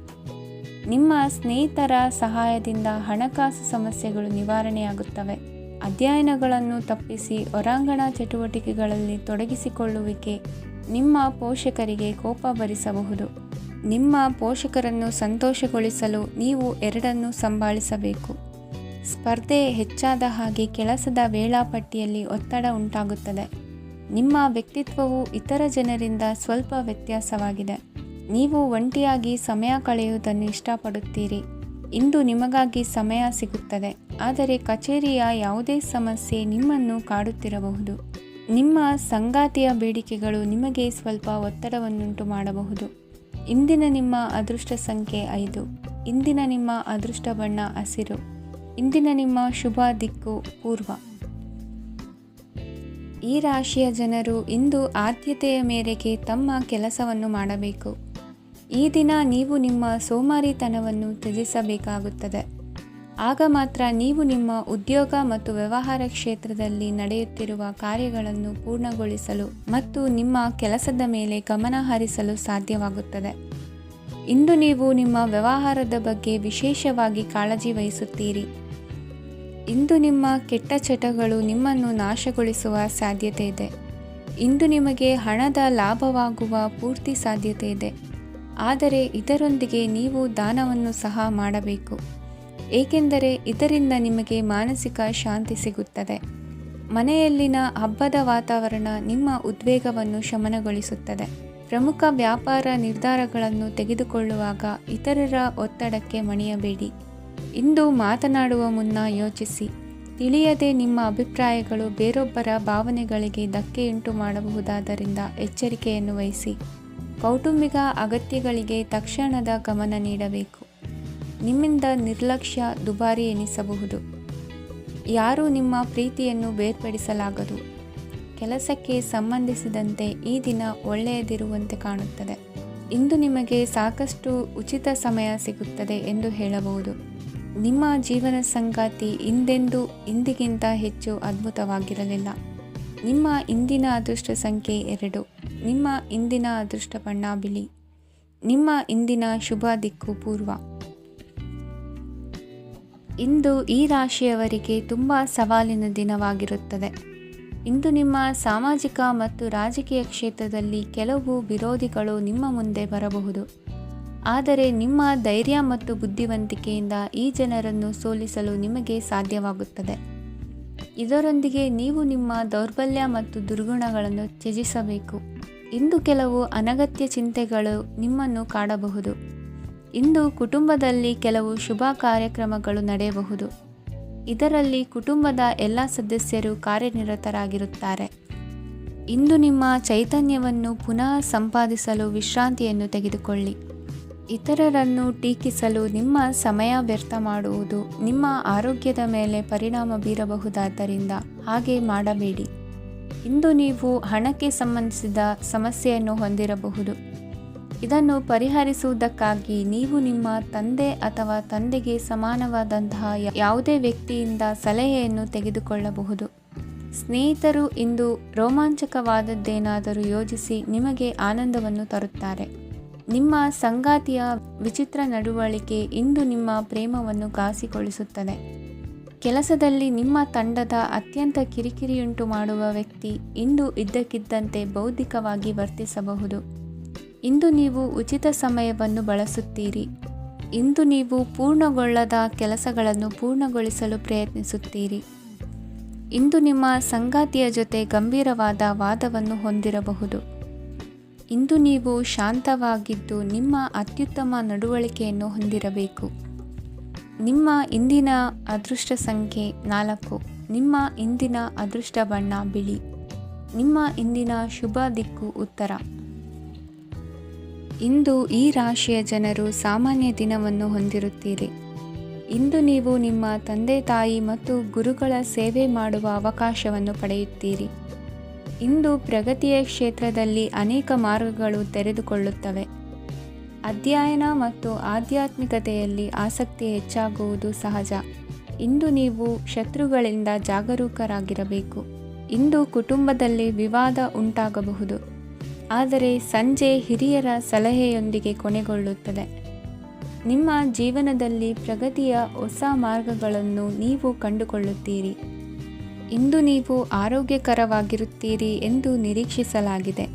ನಿಮ್ಮ ಸ್ನೇಹಿತರ ಸಹಾಯದಿಂದ ಹಣಕಾಸು ಸಮಸ್ಯೆಗಳು ನಿವಾರಣೆಯಾಗುತ್ತವೆ. ಅಧ್ಯಯನಗಳನ್ನು ತಪ್ಪಿಸಿ ಹೊರಾಂಗಣ ಚಟುವಟಿಕೆಗಳಲ್ಲಿ ತೊಡಗಿಸಿಕೊಳ್ಳುವಿಕೆ ನಿಮ್ಮ ಪೋಷಕರಿಗೆ ಕೋಪ ಭರಿಸಬಹುದು. ನಿಮ್ಮ ಪೋಷಕರನ್ನು ಸಂತೋಷಗೊಳಿಸಲು ನೀವು ಎರಡನ್ನೂ ಸಂಭಾಳಿಸಬೇಕು. ಸ್ಪರ್ಧೆ ಹೆಚ್ಚಾದ ಹಾಗೆ ಕೆಲಸದ ವೇಳಾಪಟ್ಟಿಯಲ್ಲಿ ಒತ್ತಡ ಉಂಟಾಗುತ್ತದೆ. ನಿಮ್ಮ ವ್ಯಕ್ತಿತ್ವವು ಇತರ ಜನರಿಂದ ಸ್ವಲ್ಪ ವ್ಯತ್ಯಾಸವಾಗಿದೆ. ನೀವು ಒಂಟಿಯಾಗಿ ಸಮಯ ಕಳೆಯುವುದನ್ನು ಇಷ್ಟಪಡುತ್ತೀರಿ. ಇಂದು ನಿಮಗಾಗಿ ಸಮಯ ಸಿಗುತ್ತದೆ, ಆದರೆ ಕಚೇರಿಯ ಯಾವುದೇ ಸಮಸ್ಯೆ ನಿಮ್ಮನ್ನು ಕಾಡುತ್ತಿರಬಹುದು. ನಿಮ್ಮ ಸಂಗಾತಿಯ ಬೇಡಿಕೆಗಳು ನಿಮಗೆ ಸ್ವಲ್ಪ ಒತ್ತಡವನ್ನುಂಟು ಮಾಡಬಹುದು. ಇಂದಿನ ನಿಮ್ಮ ಅದೃಷ್ಟ ಸಂಖ್ಯೆ 5. ಇಂದಿನ ನಿಮ್ಮ ಅದೃಷ್ಟ ಬಣ್ಣ ಹಸಿರು. ಇಂದಿನ ನಿಮ್ಮ ಶುಭ ದಿಕ್ಕು ಪೂರ್ವ. ಈ ರಾಶಿಯ ಜನರು ಇಂದು ಆದ್ಯತೆಯ ಮೇರೆಗೆ ತಮ್ಮ ಕೆಲಸವನ್ನು ಮಾಡಬೇಕು. ಈ ದಿನ ನೀವು ನಿಮ್ಮ ಸೋಮಾರಿತನವನ್ನು ತ್ಯಜಿಸಬೇಕಾಗುತ್ತದೆ. ಆಗ ಮಾತ್ರ ನೀವು ನಿಮ್ಮ ಉದ್ಯೋಗ ಮತ್ತು ವ್ಯವಹಾರ ಕ್ಷೇತ್ರದಲ್ಲಿ ನಡೆಯುತ್ತಿರುವ ಕಾರ್ಯಗಳನ್ನು ಪೂರ್ಣಗೊಳಿಸಲು ಮತ್ತು ನಿಮ್ಮ ಕೆಲಸದ ಮೇಲೆ ಗಮನ ಹರಿಸಲು ಸಾಧ್ಯವಾಗುತ್ತದೆ. ಇಂದು ನೀವು ನಿಮ್ಮ ವ್ಯವಹಾರದ ಬಗ್ಗೆ ವಿಶೇಷವಾಗಿ ಕಾಳಜಿ ವಹಿಸುತ್ತೀರಿ. ಇಂದು ನಿಮ್ಮ ಕೆಟ್ಟ ಚಟಗಳು ನಿಮ್ಮನ್ನು ನಾಶಗೊಳಿಸುವ ಸಾಧ್ಯತೆ ಇದೆ. ಇಂದು ನಿಮಗೆ ಹಣದ ಲಾಭವಾಗುವ ಪೂರ್ತಿ ಸಾಧ್ಯತೆ ಇದೆ. ಆದರೆ ಇದರೊಂದಿಗೆ ನೀವು ದಾನವನ್ನು ಸಹ ಮಾಡಬೇಕು, ಏಕೆಂದರೆ ಇದರಿಂದ ನಿಮಗೆ ಮಾನಸಿಕ ಶಾಂತಿ ಸಿಗುತ್ತದೆ. ಮನೆಯಲ್ಲಿನ ಹಬ್ಬದ ವಾತಾವರಣ ನಿಮ್ಮ ಉದ್ವೇಗವನ್ನು ಶಮನಗೊಳಿಸುತ್ತದೆ. ಪ್ರಮುಖ ವ್ಯಾಪಾರ ನಿರ್ಧಾರಗಳನ್ನು ತೆಗೆದುಕೊಳ್ಳುವಾಗ ಇತರರ ಒತ್ತಡಕ್ಕೆ ಮಣಿಯಬೇಡಿ. ಇಂದು ಮಾತನಾಡುವ ಮುನ್ನ ಯೋಚಿಸಿ. ತಿಳಿಯದೆ ನಿಮ್ಮ ಅಭಿಪ್ರಾಯಗಳು ಬೇರೊಬ್ಬರ ಭಾವನೆಗಳಿಗೆ ಧಕ್ಕೆಯುಂಟು ಮಾಡಬಹುದಾದ್ದರಿಂದ ಎಚ್ಚರಿಕೆಯನ್ನು ವಹಿಸಿ. ಕೌಟುಂಬಿಕ ಅಗತ್ಯಗಳಿಗೆ ತಕ್ಷಣದ ಗಮನ ನೀಡಬೇಕು. ನಿಮ್ಮಿಂದ ನಿರ್ಲಕ್ಷ್ಯ ದುಬಾರಿ ಎನಿಸಬಹುದು. ಯಾರೂ ನಿಮ್ಮ ಪ್ರೀತಿಯನ್ನು ಬೇರ್ಪಡಿಸಲಾಗದು. ಕೆಲಸಕ್ಕೆ ಸಂಬಂಧಿಸಿದಂತೆ ಈ ದಿನ ಒಳ್ಳೆಯದಿರುವಂತೆ ಕಾಣುತ್ತದೆ. ಇಂದು ನಿಮಗೆ ಸಾಕಷ್ಟು ಉಚಿತ ಸಮಯ ಸಿಗುತ್ತದೆ ಎಂದು ಹೇಳಬಹುದು. ನಿಮ್ಮ ಜೀವನ ಸಂಗಾತಿ ಇಂದಿಗಿಂತ ಹೆಚ್ಚು ಅದ್ಭುತವಾಗಿರಲಿಲ್ಲ. ನಿಮ್ಮ ಇಂದಿನ ಅದೃಷ್ಟ ಸಂಖ್ಯೆ 2. ನಿಮ್ಮ ಇಂದಿನ ಅದೃಷ್ಟ ಬಣ್ಣ ಬಿಳಿ. ನಿಮ್ಮ ಇಂದಿನ ಶುಭ ದಿಕ್ಕು ಪೂರ್ವ. ಇಂದು ಈ ರಾಶಿಯವರಿಗೆ ತುಂಬ ಸವಾಲಿನ ದಿನವಾಗಿರುತ್ತದೆ. ಇಂದು ನಿಮ್ಮ ಸಾಮಾಜಿಕ ಮತ್ತು ರಾಜಕೀಯ ಕ್ಷೇತ್ರದಲ್ಲಿ ಕೆಲವು ವಿರೋಧಿಗಳು ನಿಮ್ಮ ಮುಂದೆ ಬರಬಹುದು. ಆದರೆ ನಿಮ್ಮ ಧೈರ್ಯ ಮತ್ತು ಬುದ್ಧಿವಂತಿಕೆಯಿಂದ ಈ ಜನರನ್ನು ಸೋಲಿಸಲು ನಿಮಗೆ ಸಾಧ್ಯವಾಗುತ್ತದೆ. ಇದರೊಂದಿಗೆ ನೀವು ನಿಮ್ಮ ದೌರ್ಬಲ್ಯ ಮತ್ತು ದುರ್ಗುಣಗಳನ್ನು ತ್ಯಜಿಸಬೇಕು. ಇಂದು ಕೆಲವು ಅನಗತ್ಯ ಚಿಂತೆಗಳು ನಿಮ್ಮನ್ನು ಕಾಡಬಹುದು. ಇಂದು ಕುಟುಂಬದಲ್ಲಿ ಕೆಲವು ಶುಭ ಕಾರ್ಯಕ್ರಮಗಳು ನಡೆಯಬಹುದು. ಇದರಲ್ಲಿ ಕುಟುಂಬದ ಎಲ್ಲ ಸದಸ್ಯರು ಕಾರ್ಯನಿರತರಾಗಿರುತ್ತಾರೆ. ಇಂದು ನಿಮ್ಮ ಚೈತನ್ಯವನ್ನು ಪುನಃ ಸಂಪಾದಿಸಲು ವಿಶ್ರಾಂತಿಯನ್ನು ತೆಗೆದುಕೊಳ್ಳಿ. ಇತರರನ್ನು ಟೀಕಿಸಲು ನಿಮ್ಮ ಸಮಯ ವ್ಯರ್ಥ ಮಾಡುವುದು ನಿಮ್ಮ ಆರೋಗ್ಯದ ಮೇಲೆ ಪರಿಣಾಮ ಬೀರಬಹುದಾದ್ದರಿಂದ ಹಾಗೆ ಮಾಡಬೇಡಿ. ಇಂದು ನೀವು ಹಣಕ್ಕೆ ಸಂಬಂಧಿಸಿದ ಸಮಸ್ಯೆಯನ್ನು ಹೊಂದಿರಬಹುದು. ಇದನ್ನು ಪರಿಹರಿಸುವುದಕ್ಕಾಗಿ ನೀವು ನಿಮ್ಮ ತಂದೆ ಅಥವಾ ತಂದೆಗೆ ಸಮಾನವಾದಂತಹ ಯಾವುದೇ ವ್ಯಕ್ತಿಯಿಂದ ಸಲಹೆಯನ್ನು ತೆಗೆದುಕೊಳ್ಳಬಹುದು. ಸ್ನೇಹಿತರು ಇಂದು ರೋಮಾಂಚಕವಾದದ್ದೇನಾದರೂ ಯೋಜಿಸಿ ನಿಮಗೆ ಆನಂದವನ್ನು ತರುತ್ತಾರೆ. ನಿಮ್ಮ ಸಂಗಾತಿಯ ವಿಚಿತ್ರ ನಡವಳಿಕೆ ಇಂದು ನಿಮ್ಮ ಪ್ರೇಮವನ್ನು ಘಾಸಿಗೊಳಿಸುತ್ತದೆ. ಕೆಲಸದಲ್ಲಿ ನಿಮ್ಮ ತಂಡದ ಅತ್ಯಂತ ಕಿರಿಕಿರಿಯುಂಟು ಮಾಡುವ ವ್ಯಕ್ತಿ ಇಂದು ಇದ್ದಕ್ಕಿದ್ದಂತೆ ಬೌದ್ಧಿಕವಾಗಿ ವರ್ತಿಸಬಹುದು. ಇಂದು ನೀವು ಉಚಿತ ಸಮಯವನ್ನು ಬಳಸುತ್ತೀರಿ. ಇಂದು ನೀವು ಪೂರ್ಣಗೊಳ್ಳದ ಕೆಲಸಗಳನ್ನು ಪೂರ್ಣಗೊಳಿಸಲು ಪ್ರಯತ್ನಿಸುತ್ತೀರಿ. ಇಂದು ನಿಮ್ಮ ಸಂಗಾತಿಯ ಜೊತೆ ಗಂಭೀರವಾದ ವಾದವನ್ನು ಹೊಂದಿರಬಹುದು. ಇಂದು ನೀವು ಶಾಂತವಾಗಿದ್ದು ನಿಮ್ಮ ಅತ್ಯುತ್ತಮ ನಡವಳಿಕೆಯನ್ನು ಹೊಂದಿರಬೇಕು. ನಿಮ್ಮ ಇಂದಿನ ಅದೃಷ್ಟ ಸಂಖ್ಯೆ 4. ನಿಮ್ಮ ಇಂದಿನ ಅದೃಷ್ಟ ಬಣ್ಣ ಬಿಳಿ. ನಿಮ್ಮ ಇಂದಿನ ಶುಭ ದಿಕ್ಕು ಉತ್ತರ. ಇಂದು ಈ ರಾಶಿಯ ಜನರು ಸಾಮಾನ್ಯ ದಿನವನ್ನು ಹೊಂದಿರುತ್ತೀರಿ. ಇಂದು ನೀವು ನಿಮ್ಮ ತಂದೆ ತಾಯಿ ಮತ್ತು ಗುರುಗಳ ಸೇವೆ ಮಾಡುವ ಅವಕಾಶವನ್ನು ಪಡೆಯುತ್ತೀರಿ. ಇಂದು ಪ್ರಗತಿಯ ಕ್ಷೇತ್ರದಲ್ಲಿ ಅನೇಕ ಮಾರ್ಗಗಳು ತೆರೆದುಕೊಳ್ಳುತ್ತವೆ. ಅಧ್ಯಯನ ಮತ್ತು ಆಧ್ಯಾತ್ಮಿಕತೆಯಲ್ಲಿ ಆಸಕ್ತಿ ಹೆಚ್ಚಾಗುವುದು ಸಹಜ. ಇಂದು ನೀವು ಶತ್ರುಗಳಿಂದ ಜಾಗರೂಕರಾಗಿರಬೇಕು. ಇಂದು ಕುಟುಂಬದಲ್ಲಿ ವಿವಾದ ಉಂಟಾಗಬಹುದು, ಆದರೆ ಸಂಜೆ ಹಿರಿಯರ ಸಲಹೆಯೊಂದಿಗೆ ಕೊನೆಗೊಳ್ಳುತ್ತದೆ. ನಿಮ್ಮ ಜೀವನದಲ್ಲಿ ಪ್ರಗತಿಯ ಹೊಸ ಮಾರ್ಗಗಳನ್ನು ನೀವು ಕಂಡುಕೊಳ್ಳುತ್ತೀರಿ. ಇಂದು ನೀವು ಆರೋಗ್ಯಕರವಾಗಿರುತ್ತೀರಿ ಎಂದು ನಿರೀಕ್ಷಿಸಲಾಗಿದೆ.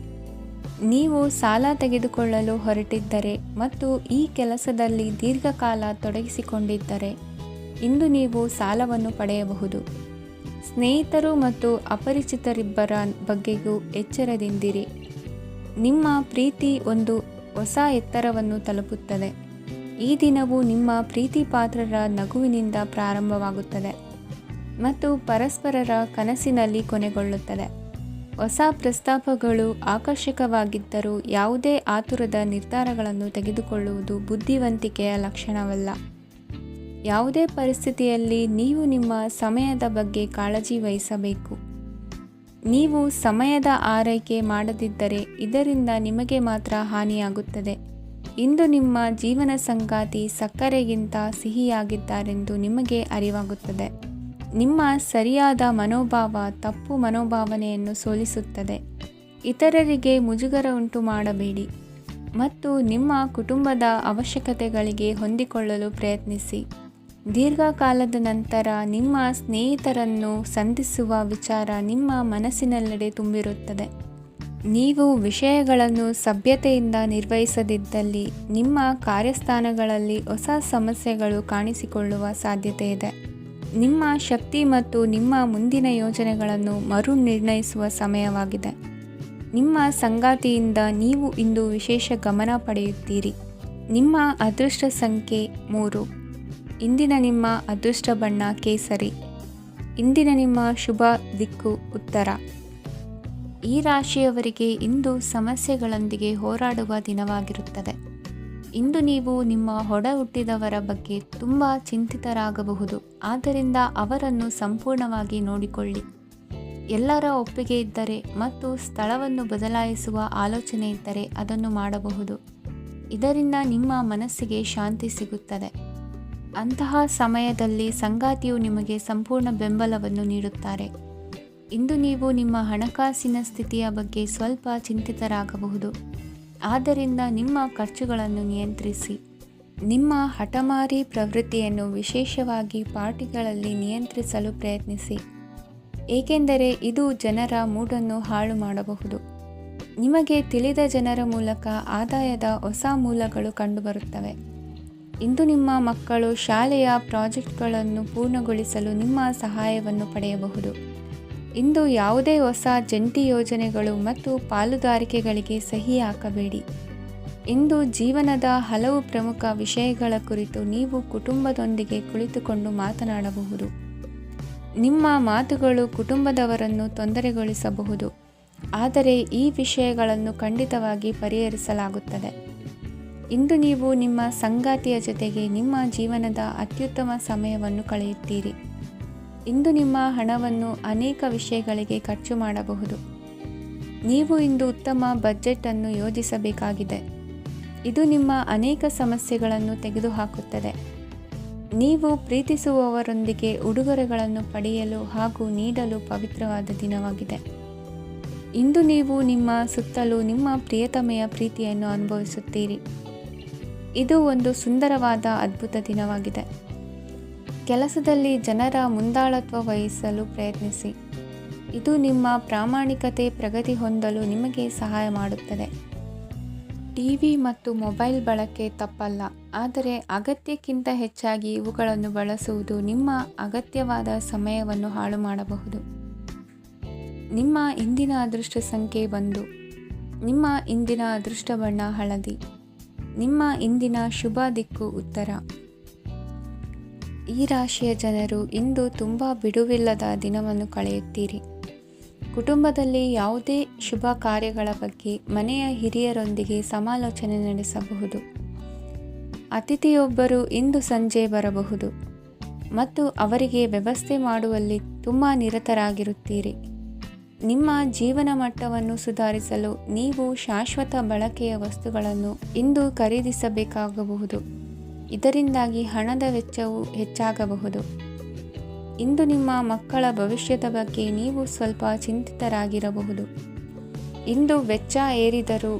ನೀವು ಸಾಲ ತೆಗೆದುಕೊಳ್ಳಲು ಹೊರಟಿದ್ದರೆ ಮತ್ತು ಈ ಕೆಲಸದಲ್ಲಿ ದೀರ್ಘಕಾಲ ತೊಡಗಿಸಿಕೊಂಡಿದ್ದರೆ ಇಂದು ನೀವು ಸಾಲವನ್ನು ಪಡೆಯಬಹುದು. ಸ್ನೇಹಿತರು ಮತ್ತು ಅಪರಿಚಿತರಿಬ್ಬರ ಬಗ್ಗೆಯೂ ಎಚ್ಚರದಿಂದಿರಿ. ನಿಮ್ಮ ಪ್ರೀತಿ ಒಂದು ಹೊಸ ಎತ್ತರವನ್ನು ತಲುಪುತ್ತದೆ. ಈ ದಿನವು ನಿಮ್ಮ ಪ್ರೀತಿ ಪಾತ್ರರ ನಗುವಿನಿಂದ ಪ್ರಾರಂಭವಾಗುತ್ತದೆ ಮತ್ತು ಪರಸ್ಪರರ ಕನಸಿನಲ್ಲಿ ಕೊನೆಗೊಳ್ಳುತ್ತದೆ. ಹೊಸ ಪ್ರಸ್ತಾಪಗಳು ಆಕರ್ಷಕವಾಗಿದ್ದರೂ ಯಾವುದೇ ಆತುರದ ನಿರ್ಧಾರಗಳನ್ನು ತೆಗೆದುಕೊಳ್ಳುವುದು ಬುದ್ಧಿವಂತಿಕೆಯ ಲಕ್ಷಣವಲ್ಲ. ಯಾವುದೇ ಪರಿಸ್ಥಿತಿಯಲ್ಲಿ ನೀವು ನಿಮ್ಮ ಸಮಯದ ಬಗ್ಗೆ ಕಾಳಜಿ ವಹಿಸಬೇಕು. ನೀವು ಸಮಯದ ಆರೈಕೆ ಮಾಡದಿದ್ದರೆ ಇದರಿಂದ ನಿಮಗೆ ಮಾತ್ರ ಹಾನಿಯಾಗುತ್ತದೆ. ಇಂದು ನಿಮ್ಮ ಜೀವನ ಸಂಗಾತಿ ಸಕ್ಕರೆಗಿಂತ ಸಿಹಿಯಾಗಿದ್ದಾರೆಂದು ನಿಮಗೆ ಅರಿವಾಗುತ್ತದೆ. ನಿಮ್ಮ ಸರಿಯಾದ ಮನೋಭಾವ ತಪ್ಪು ಮನೋಭಾವನೆಯನ್ನು ಸೋಲಿಸುತ್ತದೆ. ಇತರರಿಗೆ ಮುಜುಗರ ಉಂಟು ಮಾಡಬೇಡಿ ಮತ್ತು ನಿಮ್ಮ ಕುಟುಂಬದ ಅವಶ್ಯಕತೆಗಳಿಗೆ ಹೊಂದಿಕೊಳ್ಳಲು ಪ್ರಯತ್ನಿಸಿ. ದೀರ್ಘಕಾಲದ ನಂತರ ನಿಮ್ಮ ಸ್ನೇಹಿತರನ್ನು ಸಂಧಿಸುವ ವಿಚಾರ ನಿಮ್ಮ ಮನಸ್ಸಿನೆಲ್ಲೆಡೆ ತುಂಬಿರುತ್ತದೆ. ನೀವು ವಿಷಯಗಳನ್ನು ಸಭ್ಯತೆಯಿಂದ ನಿರ್ವಹಿಸದಿದ್ದಲ್ಲಿ ನಿಮ್ಮ ಕಾರ್ಯಸ್ಥಾನಗಳಲ್ಲಿ ಹೊಸ ಸಮಸ್ಯೆಗಳು ಕಾಣಿಸಿಕೊಳ್ಳುವ ಸಾಧ್ಯತೆ ಇದೆ. ನಿಮ್ಮ ಶಕ್ತಿ ಮತ್ತು ನಿಮ್ಮ ಮುಂದಿನ ಯೋಜನೆಗಳನ್ನು ಮರು ನಿರ್ಣಯಿಸುವ ಸಮಯವಾಗಿದೆ. ನಿಮ್ಮ ಸಂಗಾತಿಯಿಂದ ನೀವು ಇಂದು ವಿಶೇಷ ಗಮನ ಪಡೆಯುತ್ತೀರಿ. ನಿಮ್ಮ ಅದೃಷ್ಟ ಸಂಖ್ಯೆ 3. ಇಂದಿನ ನಿಮ್ಮ ಅದೃಷ್ಟ ಬಣ್ಣ ಕೇಸರಿ. ಇಂದಿನ ನಿಮ್ಮ ಶುಭ ದಿಕ್ಕು ಉತ್ತರ. ಈ ರಾಶಿಯವರಿಗೆ ಇಂದು ಸಮಸ್ಯೆಗಳೊಂದಿಗೆ ಹೋರಾಡುವ ದಿನವಾಗಿರುತ್ತದೆ. ಇಂದು ನೀವು ನಿಮ್ಮ ಒಡ ಹುಟ್ಟಿದವರ ಬಗ್ಗೆ ತುಂಬ ಚಿಂತಿತರಾಗಬಹುದು. ಆದ್ದರಿಂದ ಅವರನ್ನು ಸಂಪೂರ್ಣವಾಗಿ ನೋಡಿಕೊಳ್ಳಿ. ಎಲ್ಲರ ಒಪ್ಪಿಗೆ ಇದ್ದರೆ ಮತ್ತು ಸ್ಥಳವನ್ನು ಬದಲಾಯಿಸುವ ಆಲೋಚನೆ ಇದ್ದರೆ ಅದನ್ನು ಮಾಡಬಹುದು. ಇದರಿಂದ ನಿಮ್ಮ ಮನಸ್ಸಿಗೆ ಶಾಂತಿ ಸಿಗುತ್ತದೆ. ಅಂತಹ ಸಮಯದಲ್ಲಿ ಸಂಗಾತಿಯು ನಿಮಗೆ ಸಂಪೂರ್ಣ ಬೆಂಬಲವನ್ನು ನೀಡುತ್ತಾರೆ. ಇಂದು ನೀವು ನಿಮ್ಮ ಹಣಕಾಸಿನ ಸ್ಥಿತಿಯ ಬಗ್ಗೆ ಸ್ವಲ್ಪ ಚಿಂತಿತರಾಗಬಹುದು. ಆದ್ದರಿಂದ ನಿಮ್ಮ ಖರ್ಚುಗಳನ್ನು ನಿಯಂತ್ರಿಸಿ. ನಿಮ್ಮ ಹಠಮಾರಿ ಪ್ರವೃತ್ತಿಯನ್ನು ವಿಶೇಷವಾಗಿ ಪಾರ್ಟಿಗಳಲ್ಲಿ ನಿಯಂತ್ರಿಸಲು ಪ್ರಯತ್ನಿಸಿ, ಏಕೆಂದರೆ ಇದು ಜನರ ಮೂಡನ್ನು ಹಾಳು ಮಾಡಬಹುದು. ನಿಮಗೆ ತಿಳಿದ ಜನರ ಮೂಲಕ ಆದಾಯದ ಹೊಸ ಮೂಲಗಳು ಕಂಡುಬರುತ್ತವೆ. ಇಂದು ನಿಮ್ಮ ಮಕ್ಕಳು ಶಾಲೆಯ ಪ್ರಾಜೆಕ್ಟ್ಗಳನ್ನು ಪೂರ್ಣಗೊಳಿಸಲು ನಿಮ್ಮ ಸಹಾಯವನ್ನು ಪಡೆಯಬಹುದು. ಇಂದು ಯಾವುದೇ ಹೊಸ ಜಂಟಿ ಯೋಜನೆಗಳು ಮತ್ತು ಪಾಲುದಾರಿಕೆಗಳಿಗೆ ಸಹಿ ಹಾಕಬೇಡಿ. ಇಂದು ಜೀವನದ ಹಲವು ಪ್ರಮುಖ ವಿಷಯಗಳ ಕುರಿತು ನೀವು ಕುಟುಂಬದೊಂದಿಗೆ ಕುಳಿತುಕೊಂಡು ಮಾತನಾಡಬಹುದು. ನಿಮ್ಮ ಮಾತುಗಳು ಕುಟುಂಬದವರನ್ನು ತೊಂದರೆಗೊಳಿಸಬಹುದು, ಆದರೆ ಈ ವಿಷಯಗಳನ್ನು ಖಂಡಿತವಾಗಿ ಪರಿಹರಿಸಲಾಗುತ್ತದೆ. ಇಂದು ನೀವು ನಿಮ್ಮ ಸಂಗಾತಿಯ ಜೊತೆಗೆ ನಿಮ್ಮ ಜೀವನದ ಅತ್ಯುತ್ತಮ ಸಮಯವನ್ನು ಕಳೆಯುತ್ತೀರಿ. ಇಂದು ನಿಮ್ಮ ಹಣವನ್ನು ಅನೇಕ ವಿಷಯಗಳಿಗೆ ಖರ್ಚು ಮಾಡಬಹುದು. ನೀವು ಇಂದು ಉತ್ತಮ ಬಜೆಟ್ ಅನ್ನು ಯೋಜಿಸಬೇಕಾಗಿದೆ. ಇದು ನಿಮ್ಮ ಅನೇಕ ಸಮಸ್ಯೆಗಳನ್ನು ತೆಗೆದುಹಾಕುತ್ತದೆ. ನೀವು ಪ್ರೀತಿಸುವವರೊಂದಿಗೆ ಉಡುಗೊರೆಗಳನ್ನು ಪಡೆಯಲು ಹಾಗೂ ನೀಡಲು ಪವಿತ್ರವಾದ ದಿನವಾಗಿದೆ. ಇಂದು ನೀವು ನಿಮ್ಮ ಸುತ್ತಲೂ ನಿಮ್ಮ ಪ್ರಿಯತಮೆಯ ಪ್ರೀತಿಯನ್ನು ಅನುಭವಿಸುತ್ತೀರಿ. ಇದು ಒಂದು ಸುಂದರವಾದ ಅದ್ಭುತ ದಿನವಾಗಿದೆ. ಕೆಲಸದಲ್ಲಿ ಜನರ ಮುಂದಾಳತ್ವ ವಹಿಸಲು ಪ್ರಯತ್ನಿಸಿ. ಇದು ನಿಮ್ಮ ಪ್ರಾಮಾಣಿಕತೆ ಪ್ರಗತಿ ಹೊಂದಲು ನಿಮಗೆ ಸಹಾಯ ಮಾಡುತ್ತದೆ. ಟಿವಿ ಮತ್ತು ಮೊಬೈಲ್ ಬಳಕೆ ತಪ್ಪಲ್ಲ, ಆದರೆ ಅಗತ್ಯಕ್ಕಿಂತ ಹೆಚ್ಚಾಗಿ ಇವುಗಳನ್ನು ಬಳಸುವುದು ನಿಮ್ಮ ಅಗತ್ಯವಾದ ಸಮಯವನ್ನು ಹಾಳು ಮಾಡಬಹುದು. ನಿಮ್ಮ ಇಂದಿನ ಅದೃಷ್ಟ ಸಂಖ್ಯೆ 1. ನಿಮ್ಮ ಇಂದಿನ ಅದೃಷ್ಟ ಬಣ್ಣ ಹಳದಿ. ನಿಮ್ಮ ಇಂದಿನ ಶುಭ ದಿಕ್ಕು ಉತ್ತರ. ಈ ರಾಶಿಯ ಜನರು ಇಂದು ತುಂಬ ಬಿಡುವಿಲ್ಲದ ದಿನವನ್ನು ಕಳೆಯುತ್ತೀರಿ. ಕುಟುಂಬದಲ್ಲಿ ಯಾವುದೇ ಶುಭ ಕಾರ್ಯಗಳ ಬಗ್ಗೆ ಮನೆಯ ಹಿರಿಯರೊಂದಿಗೆ ಸಮಾಲೋಚನೆ ನಡೆಸಬಹುದು. ಅತಿಥಿಯೊಬ್ಬರು ಇಂದು ಸಂಜೆ ಬರಬಹುದು ಮತ್ತು ಅವರಿಗೆ ವ್ಯವಸ್ಥೆ ಮಾಡುವಲ್ಲಿ ತುಂಬ ನಿರತರಾಗಿರುತ್ತೀರಿ. ನಿಮ್ಮ ಜೀವನ ಮಟ್ಟವನ್ನು ಸುಧಾರಿಸಲು ನೀವು ಶಾಶ್ವತ ಬಳಕೆಯ ವಸ್ತುಗಳನ್ನು ಇಂದು ಖರೀದಿಸಬೇಕಾಗಬಹುದು. ಇದರಿಂದಾಗಿ ಹಣದ ವೆಚ್ಚವು ಹೆಚ್ಚಾಗಬಹುದು. ಇಂದು ನಿಮ್ಮ ಮಕ್ಕಳ ಭವಿಷ್ಯದ ಬಗ್ಗೆ ನೀವು ಸ್ವಲ್ಪ ಚಿಂತಿತರಾಗಿರಬಹುದು. ಇಂದು ವೆಚ್ಚ ಏರಿದರೂ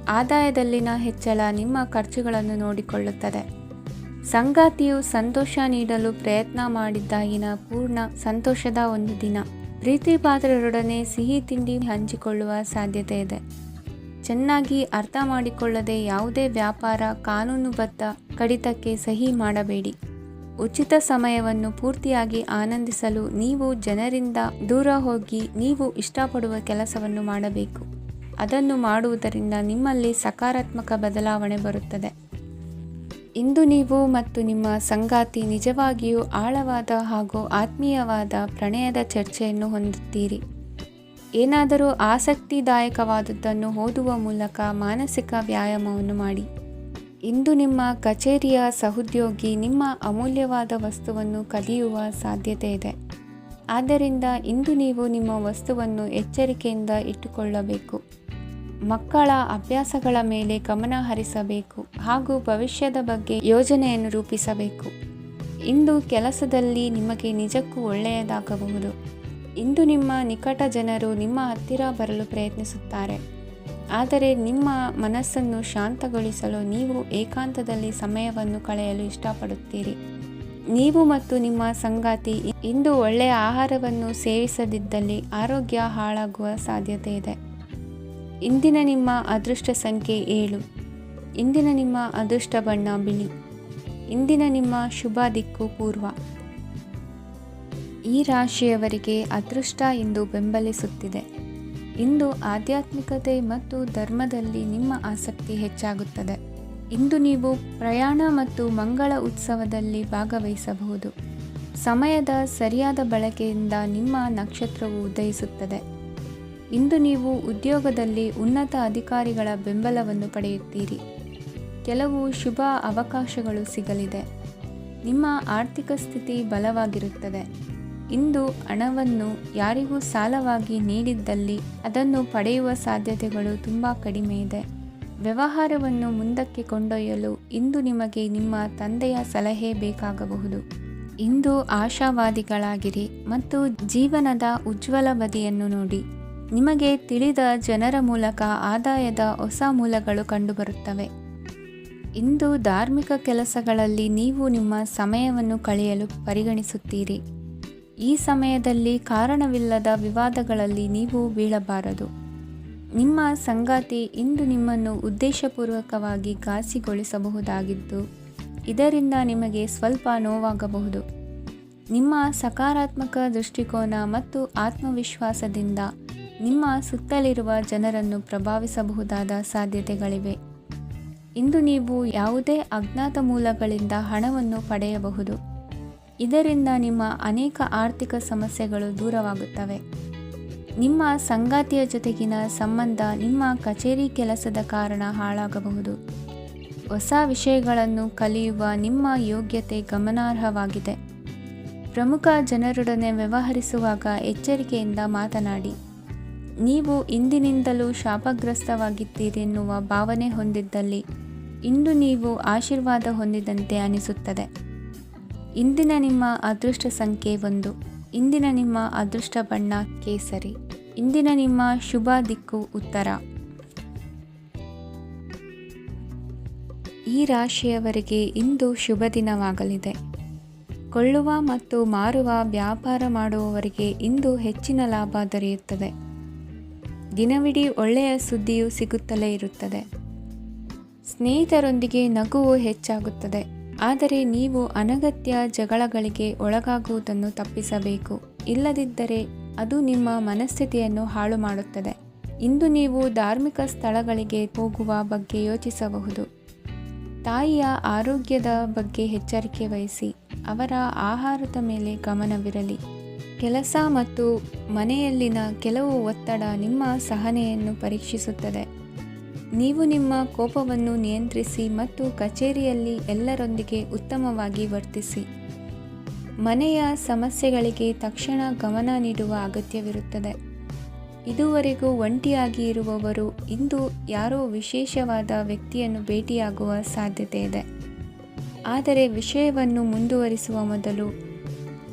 ಆದಾಯದಲ್ಲಿನ ಹೆಚ್ಚಳ ನಿಮ್ಮ ಖರ್ಚುಗಳನ್ನು ನೋಡಿಕೊಳ್ಳುತ್ತದೆ. ಸಂಗಾತಿಯು ಸಂತೋಷ ನೀಡಲು ಪ್ರಯತ್ನ ಮಾಡಿದ್ದಾಗಿನ ಪೂರ್ಣ ಸಂತೋಷದ ಒಂದು ದಿನ. ಪ್ರೀತಿ ಪಾತ್ರರೊಡನೆ ಸಿಹಿ ತಿಂಡಿ ಹಂಚಿಕೊಳ್ಳುವ ಸಾಧ್ಯತೆ ಇದೆ. ಚೆನ್ನಾಗಿ ಅರ್ಥ ಮಾಡಿಕೊಳ್ಳದೆ ಯಾವುದೇ ವ್ಯಾಪಾರ ಕಾನೂನುಬದ್ಧ ಕಡಿತಕ್ಕೆ ಸಹಿ ಮಾಡಬೇಡಿ. ಉಚಿತ ಸಮಯವನ್ನು ಪೂರ್ತಿಯಾಗಿ ಆನಂದಿಸಲು ನೀವು ಜನರಿಂದ ದೂರ ಹೋಗಿ ನೀವು ಇಷ್ಟಪಡುವ ಕೆಲಸವನ್ನು ಮಾಡಬೇಕು. ಅದನ್ನು ಮಾಡುವುದರಿಂದ ನಿಮ್ಮಲ್ಲಿ ಸಕಾರಾತ್ಮಕ ಬದಲಾವಣೆ ಬರುತ್ತದೆ. ಇಂದು ನೀವು ಮತ್ತು ನಿಮ್ಮ ಸಂಗಾತಿ ನಿಜವಾಗಿಯೂ ಆಳವಾದ ಹಾಗೂ ಆತ್ಮೀಯವಾದ ಪ್ರಣಯದ ಚರ್ಚೆಯನ್ನು ಹೊಂದುತ್ತೀರಿ. ಏನಾದರೂ ಆಸಕ್ತಿದಾಯಕವಾದದ್ದನ್ನು ಓದುವ ಮೂಲಕ ಮಾನಸಿಕ ವ್ಯಾಯಾಮವನ್ನು ಮಾಡಿ. ಇಂದು ನಿಮ್ಮ ಕಚೇರಿಯ ಸಹೋದ್ಯೋಗಿ ನಿಮ್ಮ ಅಮೂಲ್ಯವಾದ ವಸ್ತುವನ್ನು ಕದಿಯುವ ಸಾಧ್ಯತೆ ಇದೆ. ಆದ್ದರಿಂದ ಇಂದು ನೀವು ನಿಮ್ಮ ವಸ್ತುವನ್ನು ಎಚ್ಚರಿಕೆಯಿಂದ ಇಟ್ಟುಕೊಳ್ಳಬೇಕು. ಮಕ್ಕಳ ಅಭ್ಯಾಸಗಳ ಮೇಲೆ ಗಮನ ಹರಿಸಬೇಕು ಹಾಗೂ ಭವಿಷ್ಯದ ಬಗ್ಗೆ ಯೋಜನೆಯನ್ನು ರೂಪಿಸಬೇಕು. ಇಂದು ಕೆಲಸದಲ್ಲಿ ನಿಮಗೆ ನಿಜಕ್ಕೂ ಒಳ್ಳೆಯದಾಗಬಹುದು. ಇಂದು ನಿಮ್ಮ ನಿಕಟ ಜನರು ನಿಮ್ಮ ಹತ್ತಿರ ಬರಲು ಪ್ರಯತ್ನಿಸುತ್ತಾರೆ. ಆದರೆ ನಿಮ್ಮ ಮನಸ್ಸನ್ನು ಶಾಂತಗೊಳಿಸಲು ನೀವು ಏಕಾಂತದಲ್ಲಿ ಸಮಯವನ್ನು ಕಳೆಯಲು ಇಷ್ಟಪಡುತ್ತೀರಿ. ನೀವು ಮತ್ತು ನಿಮ್ಮ ಸಂಗಾತಿ ಇಂದು ಒಳ್ಳೆಯ ಆಹಾರವನ್ನು ಸೇವಿಸದಿದ್ದಲ್ಲಿ ಆರೋಗ್ಯ ಹಾಳಾಗುವ ಸಾಧ್ಯತೆ ಇದೆ. ಇಂದಿನ ನಿಮ್ಮ ಅದೃಷ್ಟ ಸಂಖ್ಯೆ 7. ಇಂದಿನ ನಿಮ್ಮ ಅದೃಷ್ಟ ಬಣ್ಣ ಬಿಳಿ. ಇಂದಿನ ನಿಮ್ಮ ಶುಭ ದಿಕ್ಕು ಪೂರ್ವ. ಈ ರಾಶಿಯವರಿಗೆ ಅದೃಷ್ಟ ಇಂದು ಬೆಂಬಲಿಸುತ್ತಿದೆ. ಇಂದು ಆಧ್ಯಾತ್ಮಿಕತೆ ಮತ್ತು ಧರ್ಮದಲ್ಲಿ ನಿಮ್ಮ ಆಸಕ್ತಿ ಹೆಚ್ಚಾಗುತ್ತದೆ. ಇಂದು ನೀವು ಪ್ರಯಾಣ ಮತ್ತು ಮಂಗಳ ಉತ್ಸವದಲ್ಲಿ ಭಾಗವಹಿಸಬಹುದು. ಸಮಯದ ಸರಿಯಾದ ಬಳಕೆಯಿಂದ ನಿಮ್ಮ ನಕ್ಷತ್ರವು ಉದಯಿಸುತ್ತದೆ. ಇಂದು ನೀವು ಉದ್ಯೋಗದಲ್ಲಿ ಉನ್ನತ ಅಧಿಕಾರಿಗಳ ಬೆಂಬಲವನ್ನು ಪಡೆಯುತ್ತೀರಿ. ಕೆಲವು ಶುಭ ಅವಕಾಶಗಳು ಸಿಗಲಿದೆ. ನಿಮ್ಮ ಆರ್ಥಿಕ ಸ್ಥಿತಿ ಬಲವಾಗಿರುತ್ತದೆ. ಇಂದು ಹಣವನ್ನು ಯಾರಿಗೂ ಸಾಲವಾಗಿ ನೀಡಿದ್ದಲ್ಲಿ ಅದನ್ನು ಪಡೆಯುವ ಸಾಧ್ಯತೆಗಳು ತುಂಬ ಕಡಿಮೆ ಇದೆ. ವ್ಯವಹಾರವನ್ನು ಮುಂದಕ್ಕೆ ಕೊಂಡೊಯ್ಯಲು ಇಂದು ನಿಮಗೆ ನಿಮ್ಮ ತಂದೆಯ ಸಲಹೆ ಬೇಕಾಗಬಹುದು. ಇಂದು ಆಶಾವಾದಿಗಳಾಗಿರಿ ಮತ್ತು ಜೀವನದ ಉಜ್ವಲ ಬದಿಯನ್ನು ನೋಡಿ. ನಿಮಗೆ ತಿಳಿದ ಜನರ ಮೂಲಕ ಆದಾಯದ ಹೊಸ ಮೂಲಗಳು ಕಂಡುಬರುತ್ತವೆ. ಇಂದು ಧಾರ್ಮಿಕ ಕೆಲಸಗಳಲ್ಲಿ ನೀವು ನಿಮ್ಮ ಸಮಯವನ್ನು ಕಳೆಯಲು ಪರಿಗಣಿಸುತ್ತೀರಿ. ಈ ಸಮಯದಲ್ಲಿ ಕಾರಣವಿಲ್ಲದ ವಿವಾದಗಳಲ್ಲಿ ನೀವು ಬೀಳಬಾರದು. ನಿಮ್ಮ ಸಂಗಾತಿ ಇಂದು ನಿಮ್ಮನ್ನು ಉದ್ದೇಶಪೂರ್ವಕವಾಗಿ ಘಾಸಿಗೊಳಿಸಬಹುದಾಗಿದ್ದು ಇದರಿಂದ ನಿಮಗೆ ಸ್ವಲ್ಪ ನೋವಾಗಬಹುದು. ನಿಮ್ಮ ಸಕಾರಾತ್ಮಕ ದೃಷ್ಟಿಕೋನ ಮತ್ತು ಆತ್ಮವಿಶ್ವಾಸದಿಂದ ನಿಮ್ಮ ಸುತ್ತಲಿರುವ ಜನರನ್ನು ಪ್ರಭಾವಿಸಬಹುದಾದ ಸಾಧ್ಯತೆಗಳಿವೆ. ಇಂದು ನೀವು ಯಾವುದೇ ಅಜ್ಞಾತ ಮೂಲಗಳಿಂದ ಹಣವನ್ನು ಪಡೆಯಬಹುದು. ಇದರಿಂದ ನಿಮ್ಮ ಅನೇಕ ಆರ್ಥಿಕ ಸಮಸ್ಯೆಗಳು ದೂರವಾಗುತ್ತವೆ. ನಿಮ್ಮ ಸಂಗಾತಿಯ ಜೊತೆಗಿನ ಸಂಬಂಧ ನಿಮ್ಮ ಕಚೇರಿ ಕೆಲಸದ ಕಾರಣ ಹಾಳಾಗಬಹುದು. ಹೊಸ ವಿಷಯಗಳನ್ನು ಕಲಿಯುವ ನಿಮ್ಮ ಯೋಗ್ಯತೆ ಗಮನಾರ್ಹವಾಗಿದೆ. ಪ್ರಮುಖ ಜನರೊಡನೆ ವ್ಯವಹರಿಸುವಾಗ ಎಚ್ಚರಿಕೆಯಿಂದ ಮಾತನಾಡಿ. ನೀವು ಇಂದಿನಿಂದಲೂ ಶಾಪಗ್ರಸ್ತವಾಗಿದ್ದೀರೆನ್ನುವ ಭಾವನೆ ಹೊಂದಿದ್ದಲ್ಲಿ ಇಂದು ನೀವು ಆಶೀರ್ವಾದ ಹೊಂದಿದಂತೆ ಅನಿಸುತ್ತದೆ. ಇಂದಿನ ನಿಮ್ಮ ಅದೃಷ್ಟ ಸಂಖ್ಯೆ 1. ಇಂದಿನ ನಿಮ್ಮ ಅದೃಷ್ಟ ಬಣ್ಣ ಕೇಸರಿ. ಇಂದಿನ ನಿಮ್ಮ ಶುಭ ದಿಕ್ಕು ಉತ್ತರ. ಈ ರಾಶಿಯವರಿಗೆ ಇಂದು ಶುಭ ದಿನವಾಗಲಿದೆ. ಕೊಳ್ಳುವ ಮತ್ತು ಮಾರುವ ವ್ಯಾಪಾರ ಮಾಡುವವರಿಗೆ ಇಂದು ಹೆಚ್ಚಿನ ಲಾಭ ದೊರೆಯುತ್ತದೆ. ದಿನವಿಡೀ ಒಳ್ಳೆಯ ಸುದ್ದಿಯು ಸಿಗುತ್ತಲೇ ಇರುತ್ತದೆ. ಸ್ನೇಹಿತರೊಂದಿಗೆ ನಗುವು ಹೆಚ್ಚಾಗುತ್ತದೆ. ಆದರೆ ನೀವು ಅನಗತ್ಯ ಜಗಳಗಳಿಗೆ ಒಳಗಾಗುವುದನ್ನು ತಪ್ಪಿಸಬೇಕು. ಇಲ್ಲದಿದ್ದರೆ ಅದು ನಿಮ್ಮ ಮನಸ್ಥಿತಿಯನ್ನು ಹಾಳು ಮಾಡುತ್ತದೆ. ಇಂದು ನೀವು ಧಾರ್ಮಿಕ ಸ್ಥಳಗಳಿಗೆ ಹೋಗುವ ಬಗ್ಗೆ ಯೋಚಿಸಬಹುದು. ತಾಯಿಯ ಆರೋಗ್ಯದ ಬಗ್ಗೆ ಎಚ್ಚರಿಕೆ ವಹಿಸಿ. ಅವರ ಆಹಾರದ ಮೇಲೆ ಗಮನವಿರಲಿ. ಕೆಲಸ ಮತ್ತು ಮನೆಯಲ್ಲಿನ ಕೆಲವು ಒತ್ತಡ ನಿಮ್ಮ ಸಹನೆಯನ್ನು ಪರೀಕ್ಷಿಸುತ್ತದೆ. ನೀವು ನಿಮ್ಮ ಕೋಪವನ್ನು ನಿಯಂತ್ರಿಸಿ ಮತ್ತು ಕಚೇರಿಯಲ್ಲಿ ಎಲ್ಲರೊಂದಿಗೆ ಉತ್ತಮವಾಗಿ ವರ್ತಿಸಿ. ಮನೆಯ ಸಮಸ್ಯೆಗಳಿಗೆ ತಕ್ಷಣ ಗಮನ ನೀಡುವ ಅಗತ್ಯವಿರುತ್ತದೆ. ಇದುವರೆಗೂ ಒಂಟಿಯಾಗಿ ಇರುವವರು ಇಂದು ಯಾರೋ ವಿಶೇಷವಾದ ವ್ಯಕ್ತಿಯನ್ನು ಭೇಟಿಯಾಗುವ ಸಾಧ್ಯತೆ ಇದೆ. ಆದರೆ ವಿಷಯವನ್ನು ಮುಂದುವರಿಸುವ ಮೊದಲು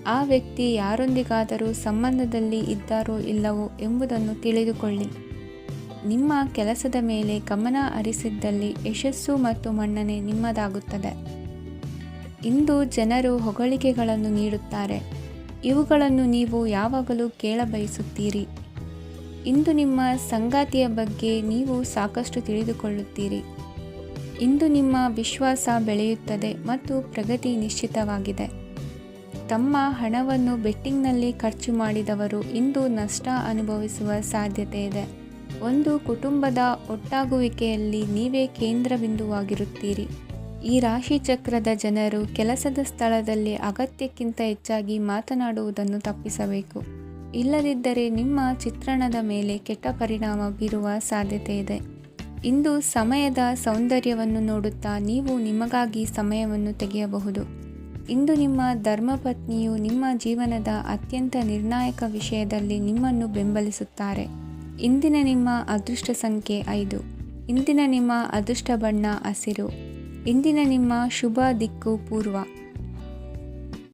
ಆ ವ್ಯಕ್ತಿ ಯಾರೊಂದಿಗಾದರೂ ಸಂಬಂಧದಲ್ಲಿ ಇದ್ದಾರೋ ಇಲ್ಲವೋ ಎಂಬುದನ್ನು ತಿಳಿದುಕೊಳ್ಳಿ. ನಿಮ್ಮ ಕೆಲಸದ ಮೇಲೆ ಗಮನ ಹರಿಸಿದ್ದಲ್ಲಿ ಯಶಸ್ಸು ಮತ್ತು ಮನ್ನಣೆ ನಿಮ್ಮದಾಗುತ್ತದೆ. ಇಂದು ಜನರು ಹೊಗಳಿಕೆಗಳನ್ನು ನೀಡುತ್ತಾರೆ. ಇವುಗಳನ್ನು ನೀವು ಯಾವಾಗಲೂ ಕೇಳಬಯಸುತ್ತೀರಿ. ಇಂದು ನಿಮ್ಮ ಸಂಗಾತಿಯ ಬಗ್ಗೆ ನೀವು ಸಾಕಷ್ಟು ತಿಳಿದುಕೊಳ್ಳುತ್ತೀರಿ. ಇಂದು ನಿಮ್ಮ ವಿಶ್ವಾಸ ಬೆಳೆಯುತ್ತದೆ ಮತ್ತು ಪ್ರಗತಿ ನಿಶ್ಚಿತವಾಗಿದೆ. ತಮ್ಮ ಹಣವನ್ನು ಬೆಟ್ಟಿಂಗ್ನಲ್ಲಿ ಖರ್ಚು ಮಾಡಿದವರು ಇಂದು ನಷ್ಟ ಅನುಭವಿಸುವ ಸಾಧ್ಯತೆ ಇದೆ. ಒಂದು ಕುಟುಂಬದ ಒಟ್ಟಾಗುವಿಕೆಯಲ್ಲಿ ನೀವೇ ಕೇಂದ್ರಬಿಂದುವಾಗಿರುತ್ತೀರಿ. ಈ ರಾಶಿಚಕ್ರದ ಜನರು ಕೆಲಸದ ಸ್ಥಳದಲ್ಲಿ ಅಗತ್ಯಕ್ಕಿಂತ ಹೆಚ್ಚಾಗಿ ಮಾತನಾಡುವುದನ್ನು ತಪ್ಪಿಸಬೇಕು. ಇಲ್ಲದಿದ್ದರೆ ನಿಮ್ಮ ಚಿತ್ರಣದ ಮೇಲೆ ಕೆಟ್ಟ ಪರಿಣಾಮ ಬೀರುವ ಸಾಧ್ಯತೆ ಇದೆ. ಇಂದು ಸಮಯದ ಸೌಂದರ್ಯವನ್ನು ನೋಡುತ್ತಾ ನೀವು ನಿಮಗಾಗಿ ಸಮಯವನ್ನು ತೆಗೆಯಬಹುದು. ಇಂದು ನಿಮ್ಮ ಧರ್ಮಪತ್ನಿಯು ನಿಮ್ಮ ಜೀವನದ ಅತ್ಯಂತ ನಿರ್ಣಾಯಕ ವಿಷಯದಲ್ಲಿ ನಿಮ್ಮನ್ನು ಬೆಂಬಲಿಸುತ್ತಾರೆ. ಇಂದಿನ ನಿಮ್ಮ ಅದೃಷ್ಟ ಸಂಖ್ಯೆ 5. ಇಂದಿನ ನಿಮ್ಮ ಅದೃಷ್ಟ ಬಣ್ಣ ಹಸಿರು. ಇಂದಿನ ನಿಮ್ಮ ಶುಭ ದಿಕ್ಕು ಪೂರ್ವ.